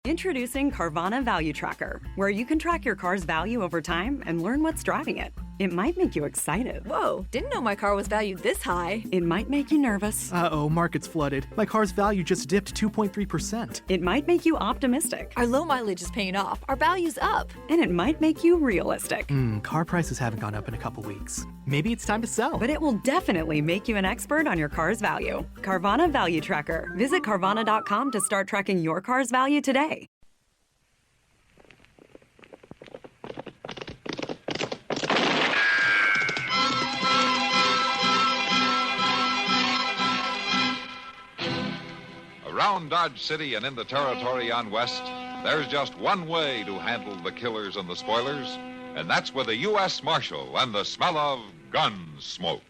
Introducing Carvana Value Tracker, where you can track your car's value over time and learn what's driving it. It might make you excited. Whoa, didn't know my car was valued this high. It might make you nervous. Uh-oh, market's flooded. My car's value just dipped 2.3%. It might make you optimistic. Our low mileage is paying off. Our value's up. And it might make you realistic. Car prices haven't gone up in a couple weeks. Maybe it's time to sell. But it will definitely make you an expert on your car's value. Carvana Value Tracker. Visit Carvana.com to start tracking your car's value today. Around Dodge City and in the territory on West, there's just one way to handle the killers and the spoilers, and that's with a U.S. Marshal and the smell of Gunsmoke.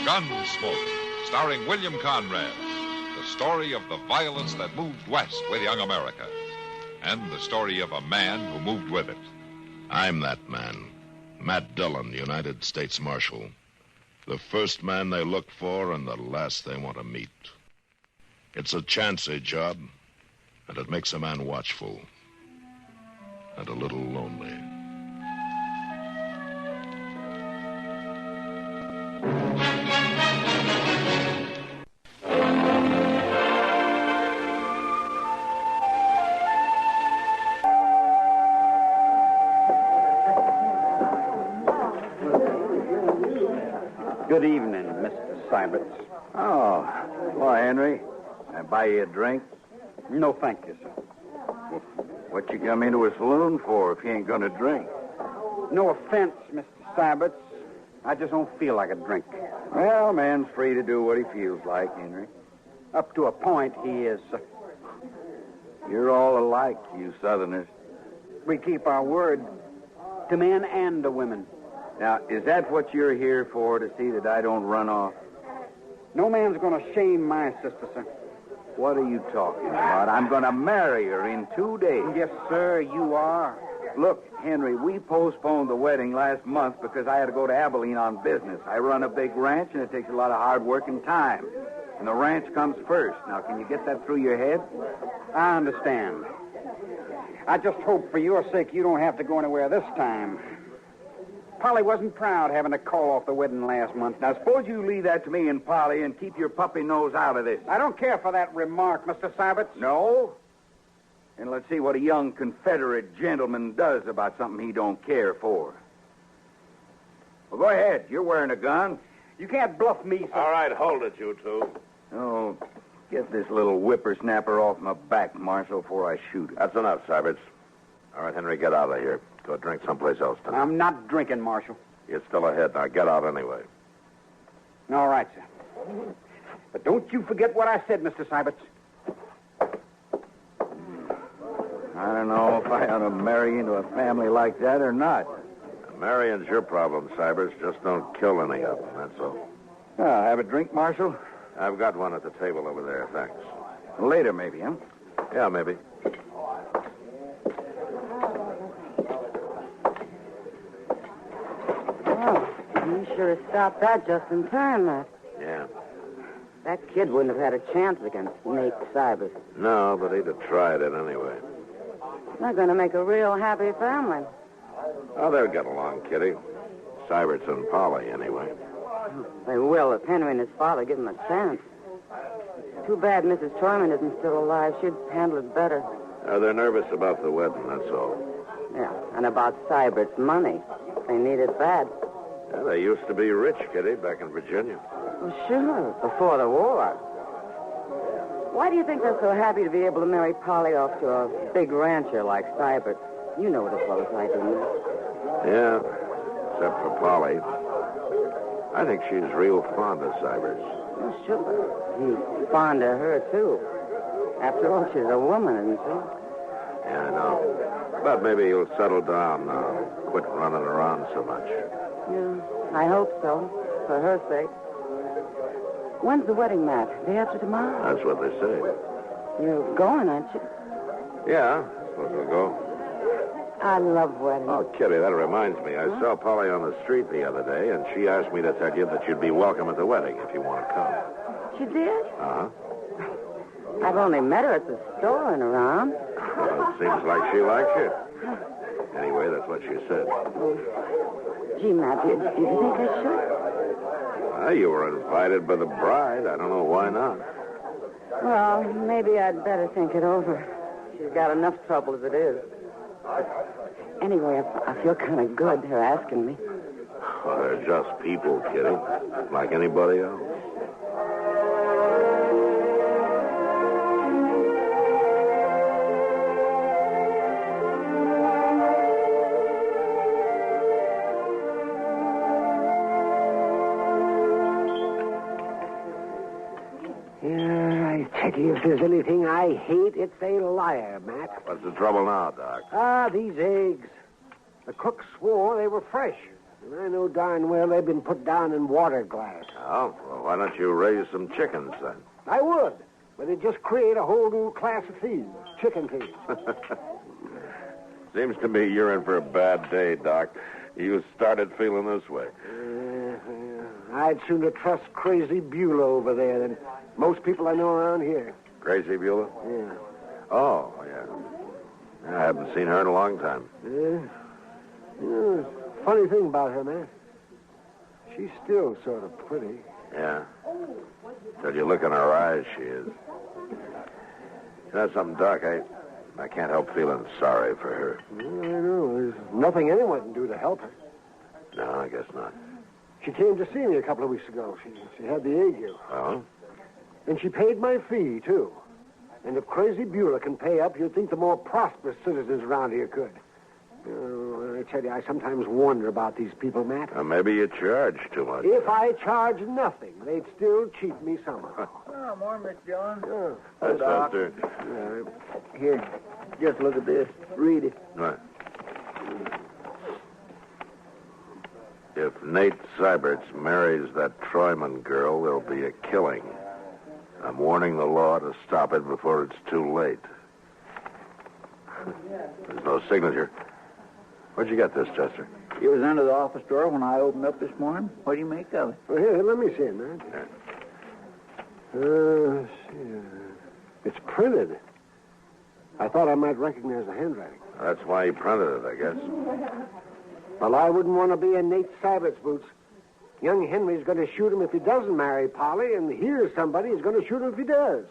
Gunsmoke, starring William Conrad, the story of the violence that moved west with young America, and the story of a man who moved with it. I'm that man, Matt Dillon, United States Marshal. The first man they look for and the last they want to meet. It's a chancy job, and it makes a man watchful and a little lonely. Good evening, Mr. Syberts. Oh, well, Henry, can I buy you a drink? No, thank you, sir. What you come into a saloon for if you ain't gonna drink? No offense, Mr. Syberts. I just don't feel like a drink. Well, man's free to do what he feels like, Henry. Up to a point, he is, sir. You're all alike, you Southerners. We keep our word to men and to women. Now, is that what you're here for, to see that I don't run off? No man's going to shame my sister, sir. What are you talking about? I'm going to marry her in 2 days. Yes, sir, you are. Look, Henry, we postponed the wedding last month because I had to go to Abilene on business. I run a big ranch, and it takes a lot of hard work and time. And the ranch comes first. Now, can you get that through your head? I understand. I just hope for your sake you don't have to go anywhere this time. Polly wasn't proud having to call off the wedding last month. Now, suppose you leave that to me and Polly and keep your puppy nose out of this. I don't care for that remark, Mr. Syberts. No? And let's see what a young Confederate gentleman does about something he don't care for. Well, go ahead. You're wearing a gun. You can't bluff me, sir. All right, hold it, you two. Oh, get this little whippersnapper off my back, Marshal, before I shoot him. That's enough, Syberts. All right, Henry, get out of here. Go drink someplace else tonight. I'm not drinking, Marshal. You're still ahead. Now get out anyway. All right, sir. But don't you forget what I said, Mr. Syberts. I don't know if I ought to marry into a family like that or not. Marrying's your problem, Syberts. Just don't kill any of them, that's all. Have a drink, Marshal? I've got one at the table over there, thanks. Later, maybe, huh? Yeah, maybe. You sure stopped that just in time, Matt. Yeah. That kid wouldn't have had a chance against Nate Syberts. No, but he'd have tried it anyway. They're going to make a real happy family. Oh, they'll get along, Kitty. Syberts and Polly, anyway. They will if Henry and his father give them a chance. Too bad Mrs. Troyman isn't still alive. She'd handle it better. They're nervous about the wedding, that's all. Yeah, and about Syberts' money. They need it bad. Yeah, they used to be rich, Kitty, back in Virginia. Well, sure, before the war. Why do you think they're so happy to be able to marry Polly off to a big rancher like Syberts? You know what it was like, don't you? Yeah, except for Polly. I think she's real fond of Syberts. Well, sure. He's fond of her, too. After all, she's a woman, isn't she? Yeah, I know. But maybe he'll settle down now. Quit running around so much. Yeah, I hope so. For her sake. When's the wedding, Matt? Day after tomorrow? That's what they say. You're going, aren't you? Yeah, suppose we'll go. I love weddings. Oh, Kitty, that reminds me. I saw Polly on the street the other day, and she asked me to tell you that you'd be welcome at the wedding if you want to come. She did? Uh-huh. I've only met her at the store and around. Well, it seems like she likes you. Anyway, that's what she said. Gee, Matt, do you think I should? Well, you were invited by the bride. I don't know why not. Well, maybe I'd better think it over. She's got enough trouble as it is. Anyway, I feel kind of good they're asking me. Well, they're just people, Kitty, like anybody else. If there's anything I hate, it's a liar, Matt. What's the trouble now, Doc? These eggs. The cook swore they were fresh. And I know darn well they've been put down in water glass. Oh, well, why don't you raise some chickens, then? I would, but it'd just create a whole new class of thieves. Chicken thieves. Seems to me you're in for a bad day, Doc. You started feeling this way. I'd sooner trust Crazy Beulah over there than most people I know around here. Crazy Beulah? Yeah. Oh, yeah. I haven't seen her in a long time. Funny thing about her, man. She's still sort of pretty. Yeah. Till you look in her eyes, she is. You know something, Doc? I can't help feeling sorry for her. I know. There's nothing anyone can do to help her. No, I guess not. She came to see me a couple of weeks ago. She had the ague. Oh? And she paid my fee, too. And if Crazy Beulah can pay up, you'd think the more prosperous citizens around here could. I tell you, I sometimes wonder about these people, Matt. Maybe you charge too much. If I charge nothing, they'd still cheat me somehow. Oh, morning, Mr. John. Hi, Chester. Here, just look at this. Read it. Right. If Nate Syberts marries that Troyman girl, there'll be a killing. I'm warning the law to stop it before it's too late. There's no signature. Where'd you get this, Chester? It was under the office door when I opened up this morning. What do you make of it? Well, here, let me see it, man. Let's see. It's printed. I thought I might recognize the handwriting. That's why he printed it, I guess. Well, I wouldn't want to be in Nate Sybert's boots. Young Henry's going to shoot him if he doesn't marry Polly, and here's somebody who's going to shoot him if he does.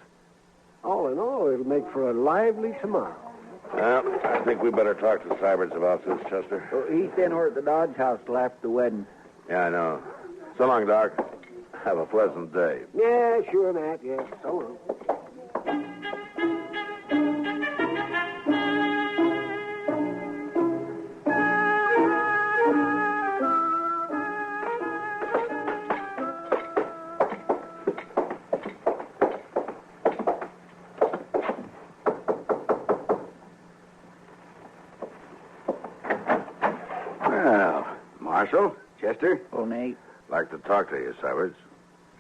All in all, it'll make for a lively tomorrow. Well, I think we better talk to Syberts about this, Chester. Well, he's staying over at the Dodge house till after the wedding. Yeah, I know. So long, Doc. Have a pleasant day. Yeah, sure, Matt. Yeah, so long. Marshal, Chester. Oh, Nate. Like to talk to you, Syberts.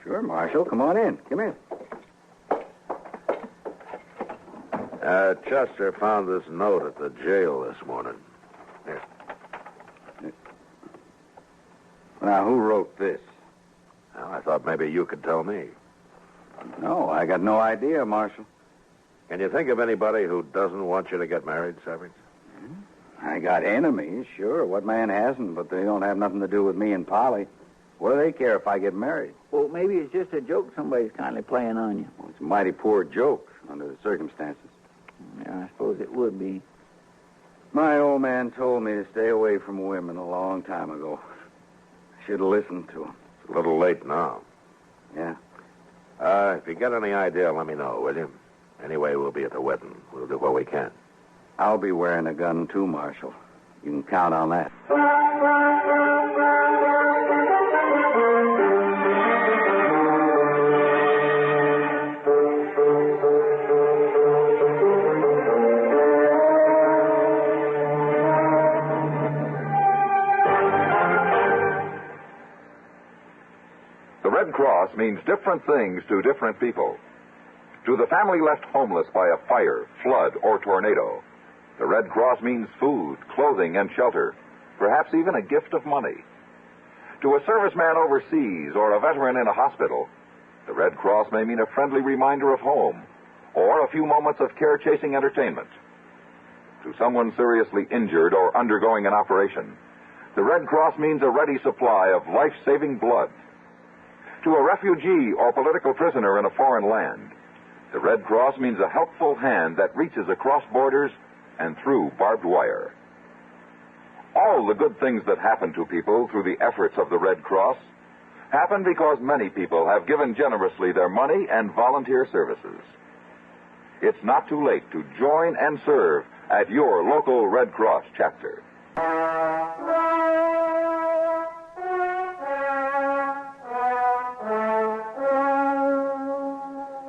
Sure, Marshal. Come on in. Come in. Chester found this note at the jail this morning. Here. Now, who wrote this? Well, I thought maybe you could tell me. No, I got no idea, Marshal. Can you think of anybody who doesn't want you to get married, Syberts? I got enemies, sure. What man hasn't? But they don't have nothing to do with me and Polly. What do they care if I get married? Well, maybe it's just a joke somebody's kindly playing on you. Well, it's a mighty poor joke under the circumstances. Yeah, I suppose it would be. My old man told me to stay away from women a long time ago. I should have listened to him. It's a little late now. Yeah. If you get any idea, let me know, will you? Anyway, we'll be at the wedding. We'll do what we can. I'll be wearing a gun, too, Marshal. You can count on that. The Red Cross means different things to different people. To the family left homeless by a fire, flood, or tornado, the Red Cross means food, clothing, and shelter, perhaps even a gift of money. To a serviceman overseas or a veteran in a hospital, the Red Cross may mean a friendly reminder of home or a few moments of care-chasing entertainment. To someone seriously injured or undergoing an operation, the Red Cross means a ready supply of life-saving blood. To a refugee or political prisoner in a foreign land, the Red Cross means a helpful hand that reaches across borders and through barbed wire. All the good things that happen to people through the efforts of the Red Cross happen because many people have given generously their money and volunteer services. It's not too late to join and serve at your local Red Cross chapter.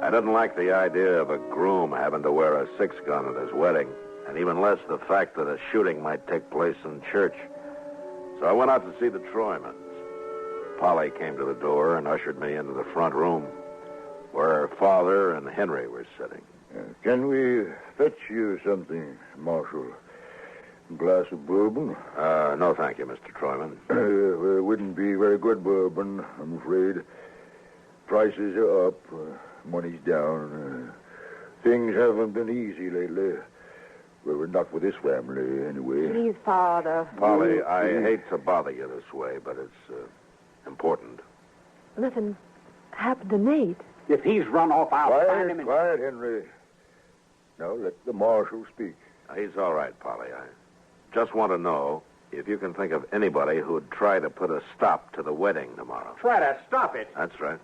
I didn't like the idea of a groom having to wear a 6-gun at his wedding, and even less the fact that a shooting might take place in church. So I went out to see the Troymans. Polly came to the door and ushered me into the front room, where her father and Henry were sitting. Can we fetch you something, Marshal? A glass of bourbon? No, thank you, Mr. Troyman. It wouldn't be very good bourbon, I'm afraid. Prices are up, money's down. Things haven't been easy lately. Well, not with this family, anyway. Please, Father. Polly, I hate to bother you this way, but it's important. Nothing happened to Nate. If he's run off, I'll find him. Quiet, Henry. Now let the marshal speak. He's all right, Polly. I just want to know if you can think of anybody who'd try to put a stop to the wedding tomorrow. Try to stop it? That's right.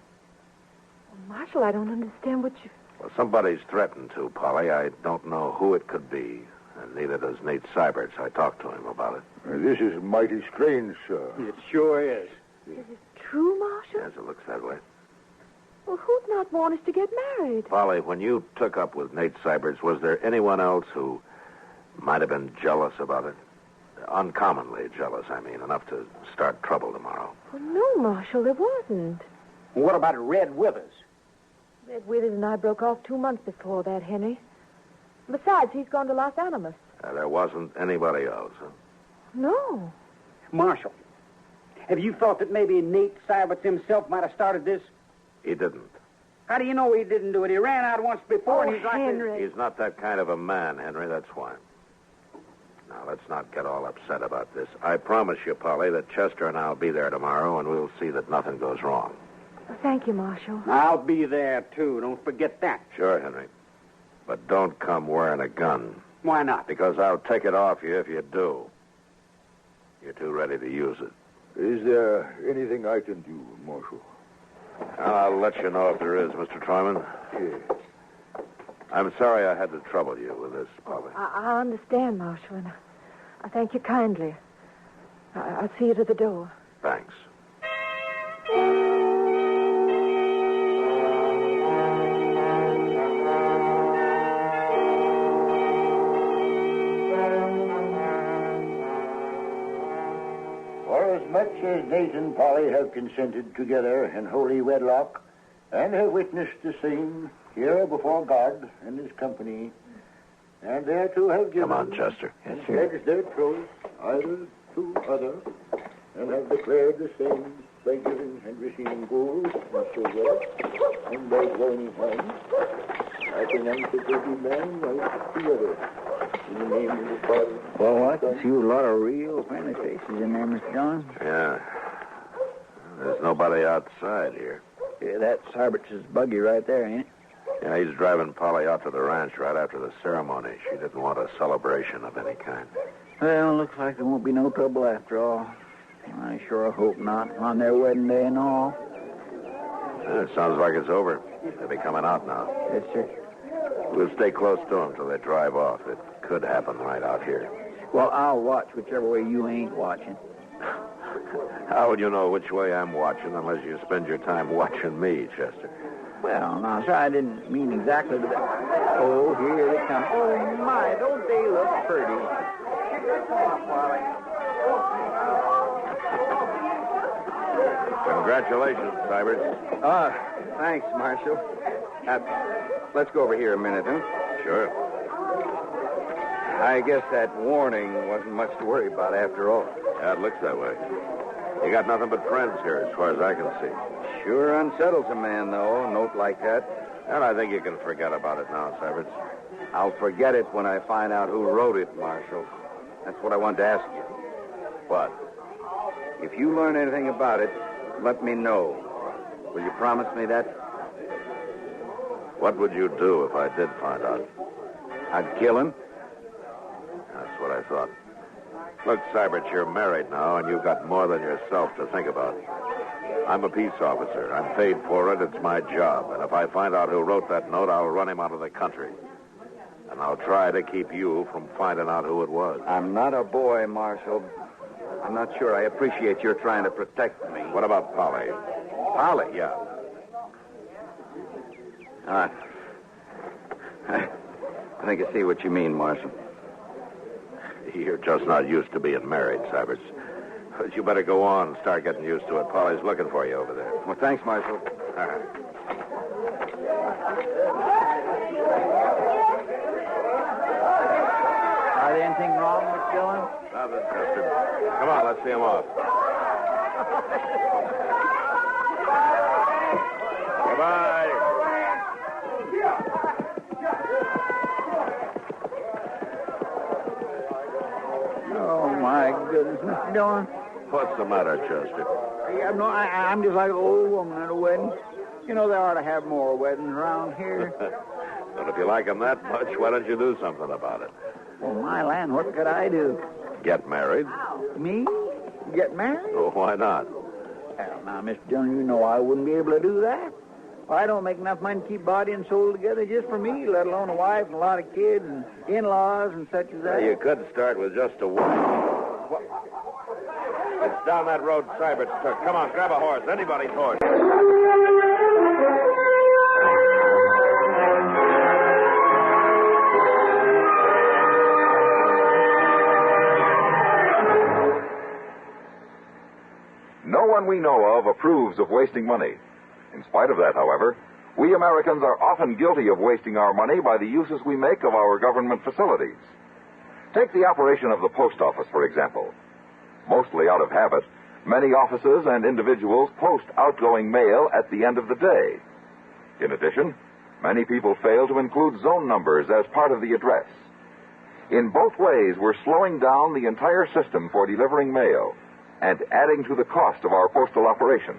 Marshal, I don't understand what you... Well, somebody's threatened to, Polly. I don't know who it could be, and neither does Nate Syberts. I talked to him about it. This is mighty strange, sir. It sure is. Is it true, Marshal? Yes, it looks that way. Well, who'd not want us to get married? Polly, when you took up with Nate Syberts, was there anyone else who might have been jealous about it? Uncommonly jealous, I mean, enough to start trouble tomorrow. Well, no, Marshal, there wasn't. What about Red Withers? Red Withers and I broke off 2 months before that, Henry. Besides, he's gone to Los Alamos. There wasn't anybody else, huh? No. Marshal, have you thought that maybe Nate Syberts himself might have started this? He didn't. How do you know he didn't do it? He ran out once before, and he's like... Henry. He's not that kind of a man, Henry, that's why. Now, let's not get all upset about this. I promise you, Polly, that Chester and I'll be there tomorrow, and we'll see that nothing goes wrong. Well, thank you, Marshal. I'll be there, too. Don't forget that. Sure, Henry. But don't come wearing a gun. Why not? Because I'll take it off you if you do. You're too ready to use it. Is there anything I can do, Marshal? I'll let you know if there is, Mr. Troyman. Yes. I'm sorry I had to trouble you with this, Polly. I understand, Marshal, and I thank you kindly. I'll see you to the door. Thanks. For as much as Nate and Polly have consented together in holy wedlock, and have witnessed the same here before God and his company, and thereto have given... Come on, Chester. Yes, sir. Pledged their troth either to other, and have declared the same by giving and receiving gold and silver, and by joining hands, I pronounce that they be man like together. In the name of the Father... Well, I can see a lot of real friendly faces in there, Mr. John. Yeah. There's nobody outside here. Yeah, that's Syberts' buggy right there, ain't it? Yeah, he's driving Polly out to the ranch right after the ceremony. She didn't want a celebration of any kind. Well, looks like there won't be no trouble after all. I sure hope not, on their wedding day and all. Yeah, it sounds like it's over. They'll be coming out now. Yes, sir. We'll stay close to them till they drive off. It could happen right out here. Well, I'll watch whichever way you ain't watching. How would you know which way I'm watching unless you spend your time watching me, Chester? Well, now, sir, I didn't mean exactly that. Oh, here they come. Oh, my, don't they look pretty? Come on, Polly. Congratulations, Cybert. Thanks, Marshal. Let's go over here a minute, huh? Sure. I guess that warning wasn't much to worry about after all. Yeah, it looks that way. You got nothing but friends here, as far as I can see. Sure unsettles a man, though, a note like that. And I think you can forget about it now, Cybert. I'll forget it when I find out who wrote it, Marshal. That's what I wanted to ask you. What? If you learn anything about it, let me know. Will you promise me that? What would you do if I did find out? I'd kill him. That's what I thought. Look, Cybert, you're married now, and you've got more than yourself to think about. I'm a peace officer. I'm paid for it. It's my job. And if I find out who wrote that note, I'll run him out of the country. And I'll try to keep you from finding out who it was. I'm not a boy, Marshal. I'm not sure I appreciate your trying to protect me. What about Polly? Polly? Yeah. I think I see what you mean, Marshal. You're just not used to being married, Cybert. But you better go on and start getting used to it. Polly's looking for you over there. Well, thanks, Marshal. All right. Are there anything wrong with Dillon? Nothing, Chester. Come on, let's see him off. Goodbye. Oh, my goodness, Mr. Dillon. What's the matter, Chester? Yeah, no, I'm just like an old woman at a wedding. You know, they ought to have more weddings around here. But if you like him that much, why don't you do something about it? Well, my land, what could I do? Get married? Me? Get married? Oh, why not? Well, now, Mr. Dillon, you know I wouldn't be able to do that. Well, I don't make enough money to keep body and soul together just for me, let alone a wife and a lot of kids and in-laws and such as that. Well, you could start with just a wife. What? It's down that road Cybert's took. Come on, grab a horse. Anybody's horse. No one we know of approves of wasting money. In spite of that, however, we Americans are often guilty of wasting our money by the uses we make of our government facilities. Take the operation of the post office, for example. Mostly out of habit, many offices and individuals post outgoing mail at the end of the day. In addition, many people fail to include zone numbers as part of the address. In both ways, we're slowing down the entire system for delivering mail and adding to the cost of our postal operation.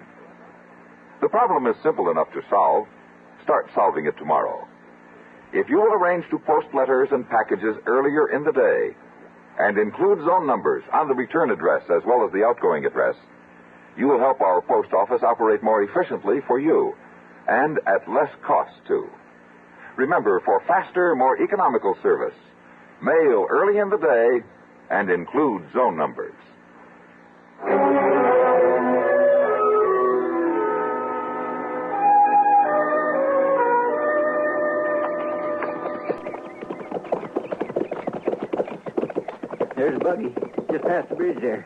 The problem is simple enough to solve. Start solving it tomorrow. If you will arrange to post letters and packages earlier in the day and include zone numbers on the return address as well as the outgoing address, you will help our post office operate more efficiently for you and at less cost, too. Remember, for faster, more economical service, mail early in the day and include zone numbers. There's a buggy just past the bridge there.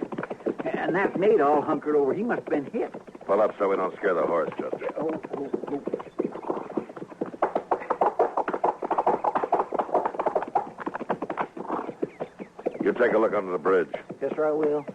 And that Nate all hunkered over. He must have been hit. Pull up so we don't scare the horse, Chester. Oh. You take a look under the bridge. Yes, sir, I will.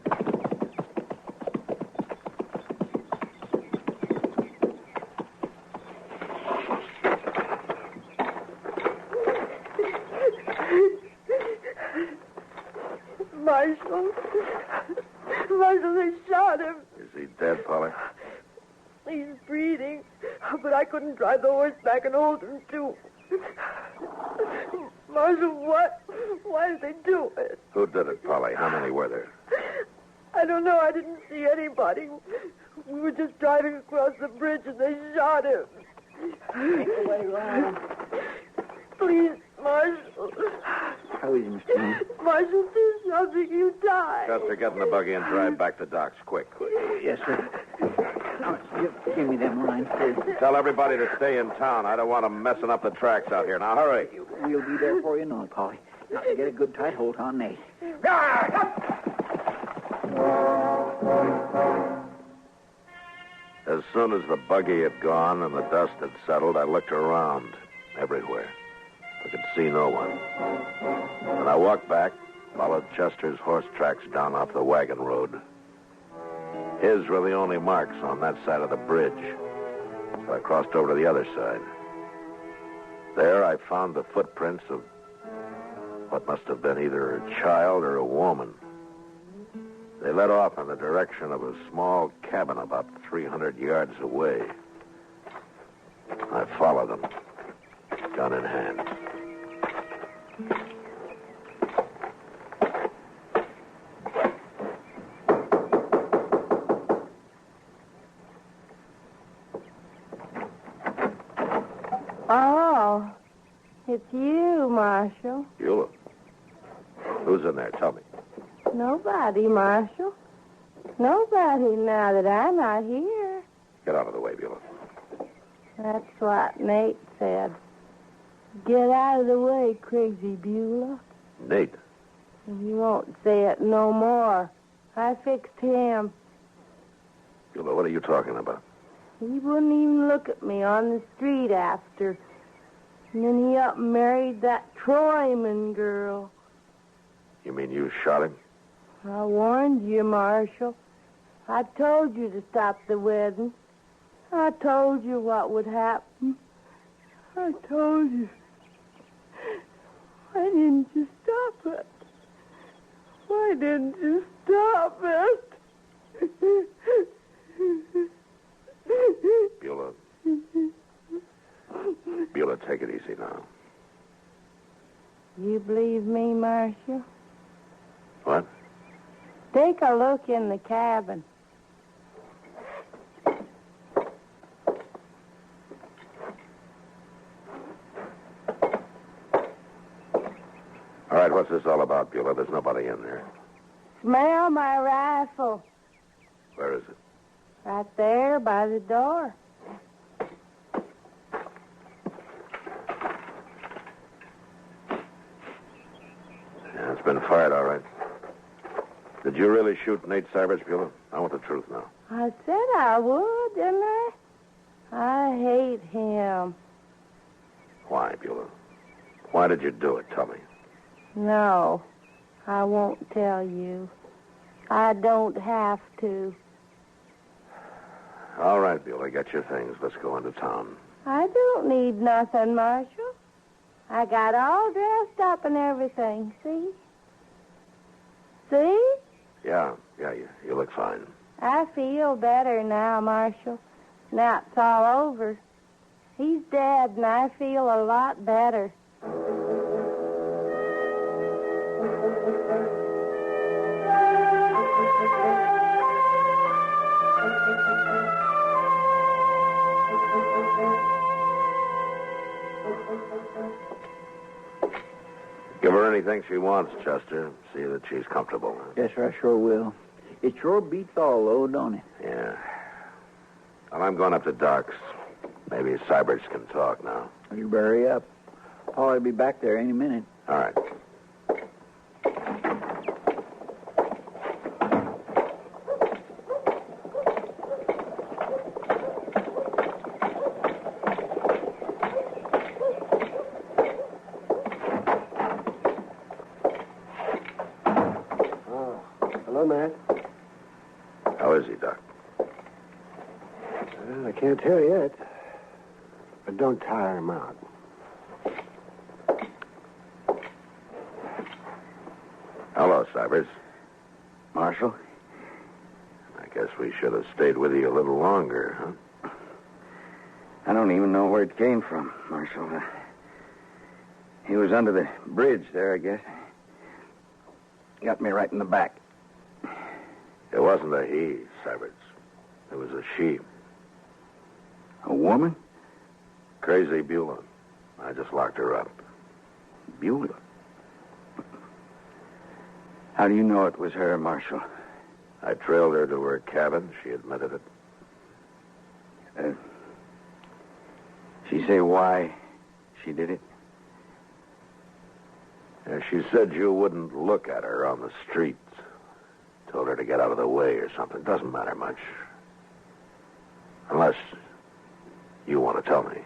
Marshal, they shot him. Is he dead, Polly? He's breathing, but I couldn't drive the horse back and hold him, too. Marshal, what? Why did they do it? Who did it, Polly? How many were there? I don't know. I didn't see anybody. We were just driving across the bridge and they shot him. Take away, Ron. Please, Marshal. How is he, Mr. Dillon? Marshal, do something. You die. Chester, get in the buggy and drive back to docks, quick. Yes, sir. Now, give me them lines, please. Tell everybody to stay in town. I don't want them messing up the tracks out here. Now, hurry. We'll be there for you now, Polly. Now, get a good tight hold on Nate. As soon as the buggy had gone and the dust had settled, I looked around everywhere. I could see no one. And I walked back, followed Chester's horse tracks down off the wagon road. His were the only marks on that side of the bridge. So I crossed over to the other side. There I found the footprints of what must have been either a child or a woman. They led off in the direction of a small cabin about 300 yards away. I followed them, gun in hand. Oh, it's you, Marshal. Beulah. Who's in there? Tell me. Nobody, Marshal. Nobody now that I'm not here. Get out of the way, Beulah. That's what Nate said. Get out of the way, crazy Beulah. Nate. He won't say it no more. I fixed him. Beulah, what are you talking about? He wouldn't even look at me on the street after. And then he up and married that Troyman girl. You mean you shot him? I warned you, Marshal. I told you to stop the wedding. I told you what would happen. I told you. Why didn't you stop it? Why didn't you stop it? Beulah. Beulah, take it easy now. You believe me, Marshal? What? Take a look in the cabin. All right, what's this all about, Beulah? There's nobody in there. Smell my rifle. Where is it? Right there by the door. Yeah, it's been fired, all right. Did you really shoot Nate Savage, Beulah? I want the truth now. I said I would, didn't I? I hate him. Why, Beulah? Why did you do it? Tell me. No, I won't tell you. I don't have to. All right, Beulah, get your things. Let's go into town. I don't need nothing, Marshal. I got all dressed up and everything, see? See? Yeah, you look fine. I feel better now, Marshal. Now it's all over. He's dead, and I feel a lot better. Give her anything she wants, Chester. See that she's comfortable. Yes, sir, I sure will. It sure beats all, though, don't it? Yeah. Well, I'm going up to Doc's. Maybe Cybers can talk now. You hurry up. Paul'll be back there any minute. All right. Hello, Matt. How is he, Doc? I can't tell yet. But don't tire him out. Hello, Cybers. Marshal? I guess we should have stayed with you a little longer, huh? I don't even know where it came from, Marshal. He was under the bridge there, I guess. Got me right in the back. It wasn't a he, Cybers. It was a she. A woman? Crazy Beulah. I just locked her up. Beulah? How do you know it was her, Marshal? I trailed her to her cabin. She admitted it. She say why she did it? She said you wouldn't look at her on the streets. Told her to get out of the way or something. Doesn't matter much. Unless you want to tell me.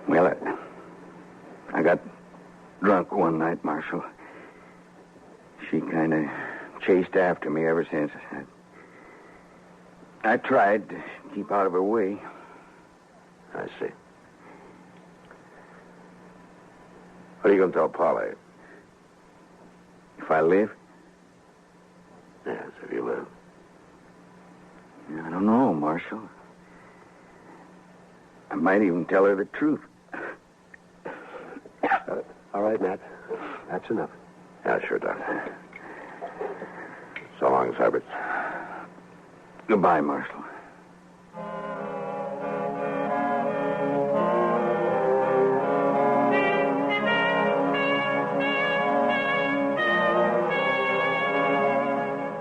Well, I got drunk one night, Marshal. She kind of chased after me ever since. I tried to keep out of her way. I see. What are you going to tell Polly? If I live? Yes, if you live. I don't know, Marshal. I might even tell her the truth. All right, Matt. That's enough. Yeah, sure, Doc. So long, Syberts. Goodbye, Marshal.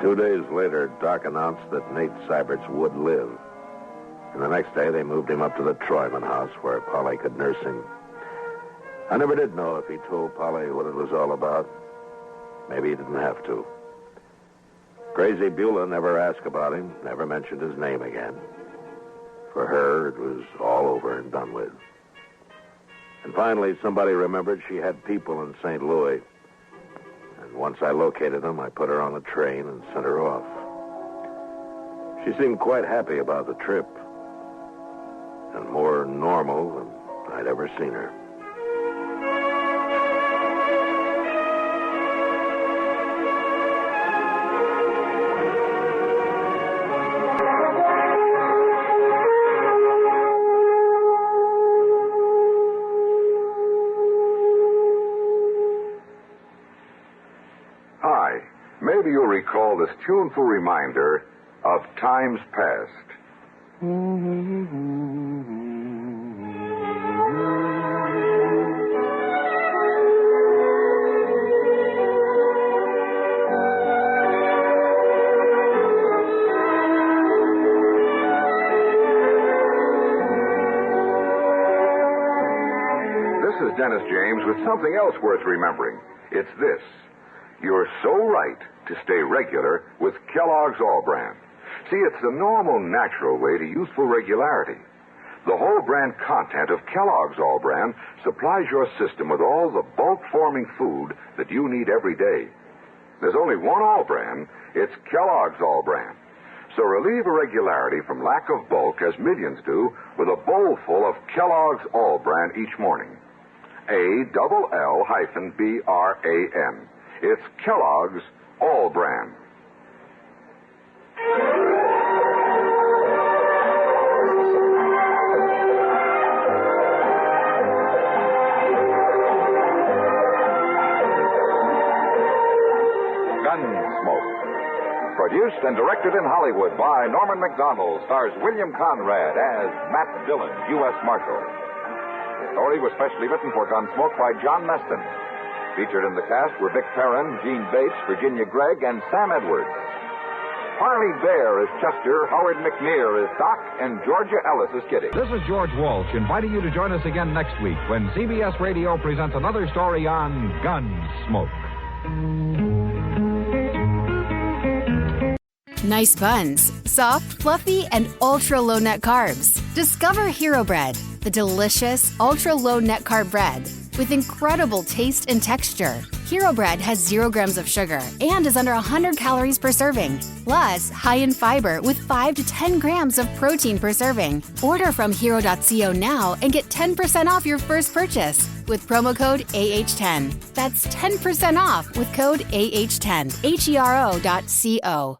Two days later, Doc announced that Nate Syberts would live. And the next day, they moved him up to the Troyman house where Polly could nurse him. I never did know if he told Polly what it was all about. Maybe he didn't have to. Crazy Beulah never asked about him, never mentioned his name again. For her, it was all over and done with. And finally, somebody remembered she had people in St. Louis. And once I located them, I put her on a train and sent her off. She seemed quite happy about the trip. And more normal than I'd ever seen her. Hi. Maybe you'll recall this tuneful reminder of times past. This is Dennis James with something else worth remembering. It's this. You're so right to stay regular with Kellogg's All-Bran. See, it's the normal, natural way to youthful regularity. The whole brand content of Kellogg's All-Bran supplies your system with all the bulk-forming food that you need every day. There's only one All-Bran. It's Kellogg's All-Bran. So relieve irregularity from lack of bulk, as millions do, with a bowl full of Kellogg's All-Bran each morning. ALL-BRAN. It's Kellogg's All-Bran. Gunsmoke. Produced and directed in Hollywood by Norman Macdonnell, stars William Conrad as Matt Dillon, U.S. Marshal. The story was specially written for Gunsmoke by John Meston. Featured in the cast were Vic Perrin, Gene Bates, Virginia Gregg, and Sam Edwards. Harley Bear is Chester, Howard McNear is Doc, and Georgia Ellis is Kitty. This is George Walsh inviting you to join us again next week when CBS Radio presents another story on Gunsmoke. Nice buns, soft, fluffy, and ultra-low net carbs. Discover Hero Bread, the delicious ultra-low net carb bread with incredible taste and texture. Hero Bread has 0 grams of sugar and is under 100 calories per serving. Plus, high in fiber with 5 to 10 grams of protein per serving. Order from hero.co now and get 10% off your first purchase with promo code AH10. That's 10% off with code AH10. HERO.co.